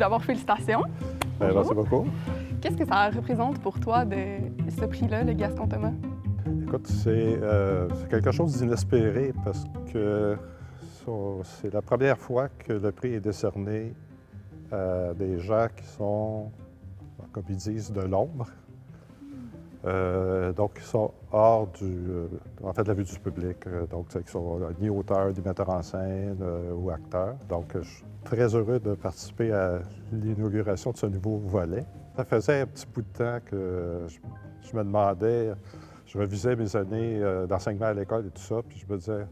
d'abord, félicitations. Merci beaucoup. Qu'est-ce que ça représente pour toi de ce prix-là, le Gaston Thomas? Écoute, c'est quelque chose d'inespéré parce que c'est la première fois que le prix est décerné à des gens qui sont, comme ils disent, de l'ombre. Donc, qui sont hors de la vue du public. Donc, qui sont ni auteurs, ni metteurs en scène ou acteurs. Donc, je suis très heureux de participer à l'inauguration de ce nouveau volet. Ça faisait un petit bout de temps que je me demandais, je revisais mes années d'enseignement à l'école et tout ça, puis je me disais,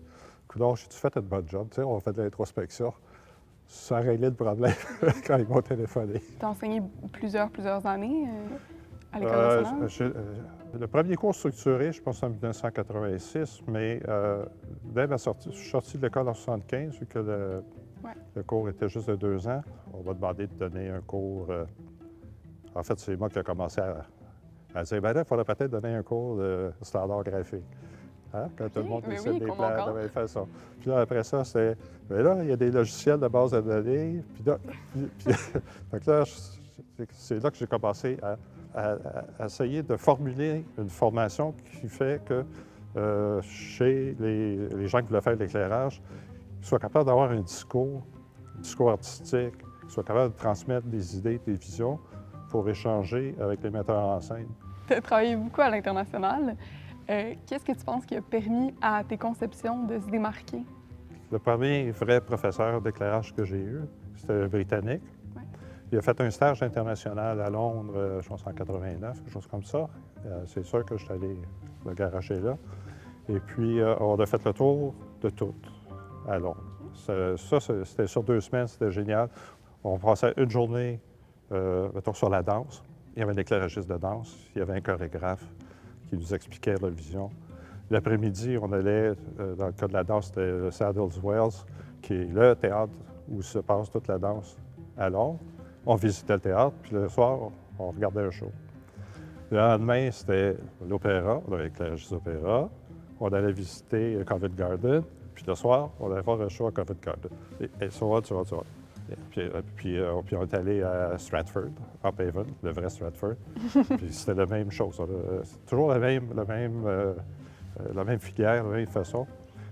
coudonc, j'ai-tu fait une bonne job? Tu sais, on fait de l'introspection. Ça a réglé le problème quand ils m'ont téléphoné. Tu as enseigné plusieurs années à l'École nationale? Le premier cours structuré, je pense en 1986, mais dès ma sortie, je suis sorti de l'école en 1975, vu que le cours était juste de 2 ans. On m'a demandé de donner un cours. En fait, c'est moi qui ai commencé à dire, bien là, il faudrait peut-être donner un cours de standard graphique. Hein? Quand tout le monde dessine des plans de la même façon. Puis là, après ça, c'était, bien là, il y a des logiciels de base de données. Puis là, donc là c'est là que j'ai commencé à essayer de formuler une formation qui fait que chez les gens qui voulaient faire de l'éclairage, ils soient capables d'avoir un discours artistique, qu'ils soient capables de transmettre des idées, des visions pour échanger avec les metteurs en scène. Tu as travaillé beaucoup à l'international. Qu'est-ce que tu penses qui a permis à tes conceptions de se démarquer? Le premier vrai professeur d'éclairage que j'ai eu, c'était un Britannique. Ouais. Il a fait un stage international à Londres, je pense en 89, quelque chose comme ça. C'est sûr que je suis allé me garager là. Et puis, on a fait le tour de tout à Londres. Ça, c'était sur 2 semaines, c'était génial. On passait une journée, mettons, sur la danse. Il y avait un éclairagiste de danse, il y avait un chorégraphe qui nous expliquait la vision. L'après-midi, on allait, dans le cas de la danse, c'était le Sadler's Wells, qui est le théâtre où se passe toute la danse à Londres. On visitait le théâtre, puis le soir, on regardait un show. Le lendemain, c'était l'opéra, on avait l'éclairagiste d'opéra. On allait visiter Covent Garden, puis le soir, on allait voir un show à Covent Garden. Et so on. Puis on est allé à Stratford, Uphaven, le vrai Stratford. Puis c'était la même chose. C'est toujours la même filière, la même façon.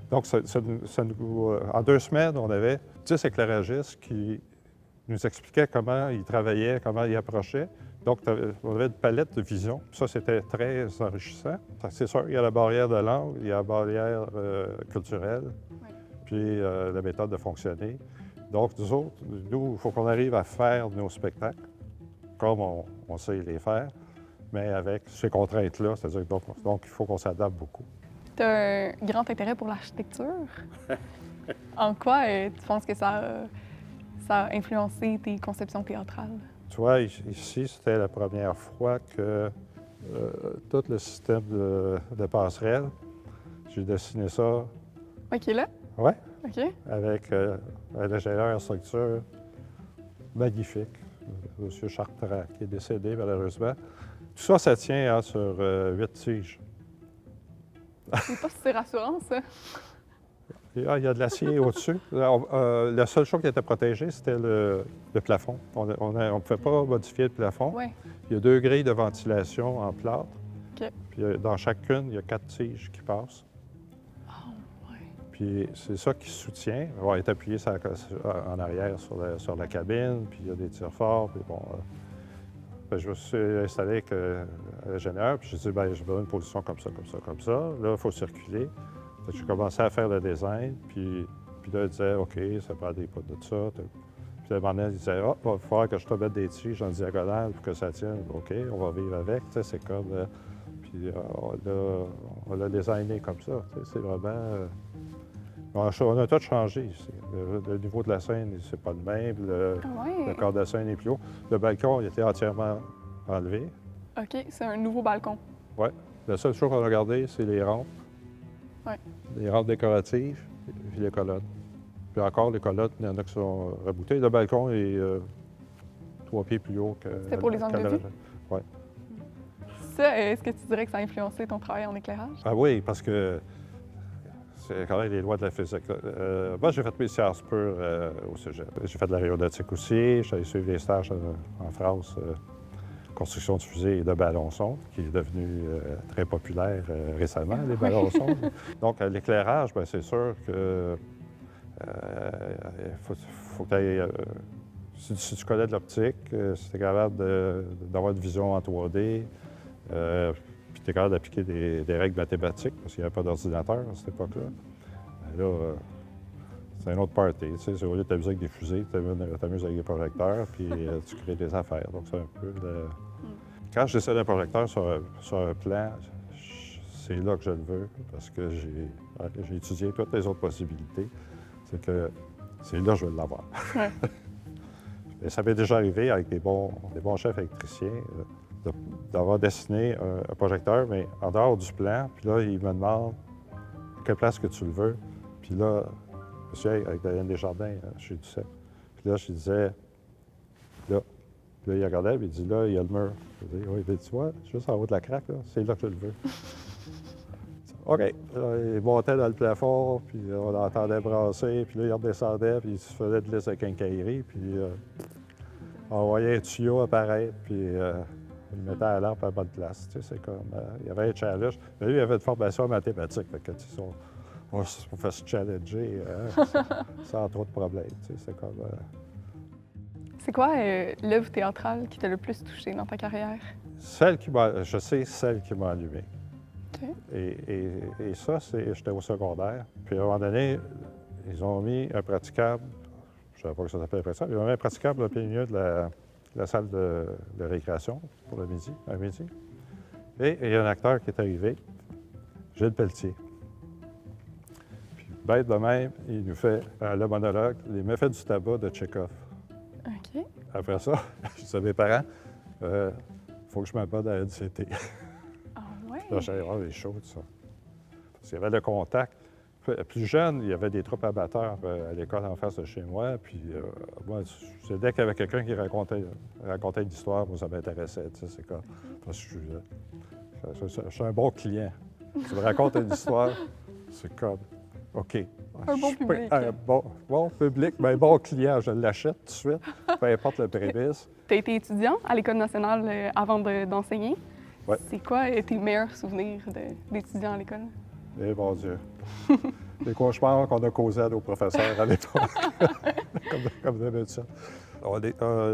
Donc, en 2 semaines, on avait 10 éclairagistes qui nous expliquaient comment ils travaillaient, comment ils approchaient. Donc, on avait une palette de visions. Ça, c'était très enrichissant. C'est sûr, il y a la barrière de langue, il y a la barrière culturelle, puis la méthode de fonctionner. Donc, nous, il faut qu'on arrive à faire nos spectacles comme on sait les faire, mais avec ces contraintes-là, c'est-à-dire donc il faut qu'on s'adapte beaucoup. Tu as un grand intérêt pour l'architecture. En quoi tu penses que ça a influencé tes conceptions théâtrales? Tu vois, ici, c'était la première fois que tout le système de passerelle, j'ai dessiné ça. OK, là? Oui. OK. Avec un ingénieur en structure magnifique, M. Chartrand, qui est décédé malheureusement. Tout ça, ça tient sur 8 tiges. C'est pas si rassurant, ça. Il y a de l'acier au-dessus. La seule chose qui était protégée, c'était le plafond. On ne pouvait pas modifier le plafond. Ouais. Il y a 2 grilles de ventilation en plâtre. OK. Puis dans chacune, il y a 4 tiges qui passent. Puis c'est ça qui soutient. On est appuyé en arrière sur la cabine, puis il y a des tire-forts. Puis bon, je me suis installé avec l'ingénieur, puis j'ai dit, bien, je veux une position comme ça, comme ça, comme ça. Là, il faut circuler. J'ai commencé à faire le design, puis là, il disait, OK, ça prend des poutres de ça. Puis à un moment donné, il disait, il va falloir que je te mette des tiges en diagonale pour que ça tienne. OK, on va vivre avec. C'est comme. Puis on l'a designé comme ça. C'est vraiment. On a tout changé ici. Le niveau de la scène, c'est pas le même. Le corps de scène est plus haut. Le balcon, il était entièrement enlevé. OK, c'est un nouveau balcon. Oui. La seule chose qu'on a gardée, c'est les rampes. Oui. Les rampes décoratives et les colonnes. Puis encore, les colonnes, il y en a qui sont reboutées. Le balcon est 3 pieds plus haut que... C'était pour les angles de vue? Oui. Ça, est-ce que tu dirais que ça a influencé ton travail en éclairage? Ah oui, parce que c'est quand même les lois de la physique. Moi, j'ai fait mes sciences pures au cégep. J'ai fait de l'aéronautique aussi. J'ai suivi des stages en France, construction de fusées et de ballons-sondes, qui est devenu très populaire récemment, les ballons-sondes. Donc, l'éclairage, bien, c'est sûr que faut que tu ailles... si tu connais de l'optique, si tu es capable d'avoir une vision en 3D, puis tu es capable d'appliquer des règles mathématiques, parce qu'il n'y avait pas d'ordinateur à cette époque-là, bien là, c'est un autre party. Tu sais, au lieu de t'amuser avec des fusées, tu t'amuses avec des projecteurs, puis tu crées des affaires. Donc, c'est un peu le... Quand je décide d'un projecteur sur un plan, c'est là que je le veux, parce que j'ai étudié toutes les autres possibilités. C'est que c'est là que je veux l'avoir. Ouais. Et ça m'est déjà arrivé avec des bons chefs électriciens d'avoir dessiné un projecteur, mais en dehors du plan. Puis là, ils me demandent quelle place que tu le veux. Puis là, monsieur, avec Daniel Desjardins, chez Duceppe. Puis là, je disais, là. Puis là, il regardait, puis il dit, là, il y a le mur. Je dis, oui, tu vois, juste en haut de la craque, là, c'est là que je le veux. OK. Là, il montait dans le plafond, puis on l'entendait brasser, puis là, il redescendait, puis il se faisait de l'essai de quincaillerie, puis on voyait un tuyau apparaître, puis il mettait la lampe à la bonne place. Tu sais, c'est comme... il y avait un challenge. Mais lui, il avait une formation en mathématiques, fait que, tu sais, on fait se challenger sans trop de problèmes. Tu sais, c'est comme... C'est quoi l'œuvre théâtrale qui t'a le plus touché dans ta carrière? Celle qui m'a allumé. OK. Et ça, j'étais au secondaire. Puis à un moment donné, ils ont mis un praticable, je ne savais pas que ça s'appelait un praticable, ils ont mis un praticable au plein milieu de la salle de récréation pour le midi, à midi. Et il y a un acteur qui est arrivé, Gilles Pelletier. Puis bête de même, il nous fait le monologue, les méfaits du tabac de Tchekhov. OK. Après ça, je disais à mes parents, il faut que je m'abonne à NCT. Ah ouais? Là, j'allais voir les shows, tout ça. Parce qu'il y avait le contact. Plus jeune, il y avait des troupes amateurs à l'école en face de chez moi. Puis moi, dès qu'il y avait quelqu'un qui racontait une histoire, moi, ça m'intéressait. Tu sais, c'est comme... Parce que je suis un bon client. Tu me racontes une histoire, c'est comme... OK. Un bon public. Un bon public, mais un bon client. Je l'achète tout de suite, peu importe le prémisse. Tu as été étudiant à l'École nationale avant d'enseigner. Ouais. C'est quoi tes meilleurs souvenirs d'étudiant à l'école? Eh mon Dieu! Les cauchemars qu'on a causés à nos professeurs à l'époque, comme d'habitude.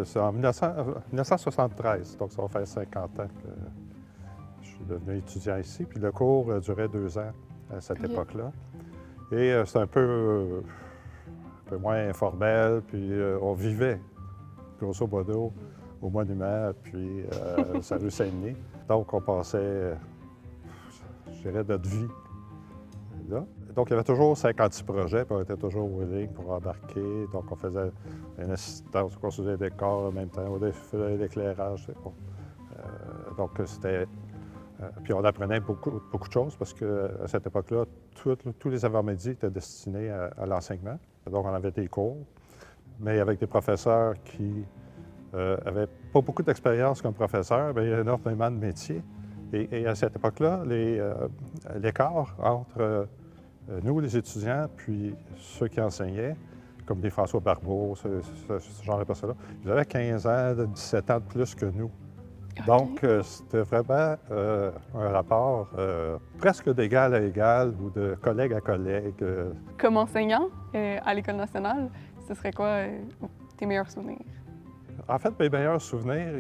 C'est en 1973, donc ça va faire 50 ans que je suis devenu étudiant ici. Puis le cours durait 2 ans à cette époque-là. Et c'est un peu moins informel, puis on vivait, grosso modo, au monument, puis sa rue Saint-Denis. Donc on passait, je dirais, notre vie là. Donc, il y avait toujours 56 projets, puis on était toujours willing pour embarquer. Donc, on faisait une assistance, on construisait des décors en même temps, on faisait l'éclairage. Bon. Donc, c'était... puis on apprenait beaucoup de choses parce qu'à cette époque-là, tous les avant-midi étaient destinés à l'enseignement. Donc, on avait des cours, mais avec des professeurs qui n'avaient pas beaucoup d'expérience comme professeurs, bien, il y a énormément de métiers. Et à cette époque-là, l'écart entre nous, les étudiants, puis ceux qui enseignaient, comme des François Barbeau, ce genre de personnes-là, ils avaient 15 ans, 17 ans de plus que nous. Okay. Donc, c'était vraiment un rapport presque d'égal à égal ou de collègue à collègue. Comme enseignant à l'École nationale, ce serait quoi tes meilleurs souvenirs? En fait, mes meilleurs souvenirs,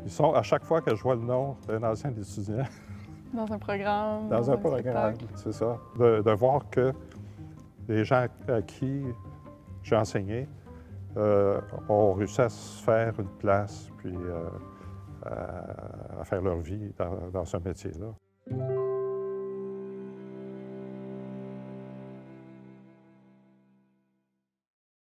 ils sont à chaque fois que je vois le nom d'un ancien étudiant. Dans un programme. Dans un programme, c'est ça. De voir que les gens à qui j'ai enseigné ont réussi à se faire une place, puis à faire leur vie dans ce métier-là.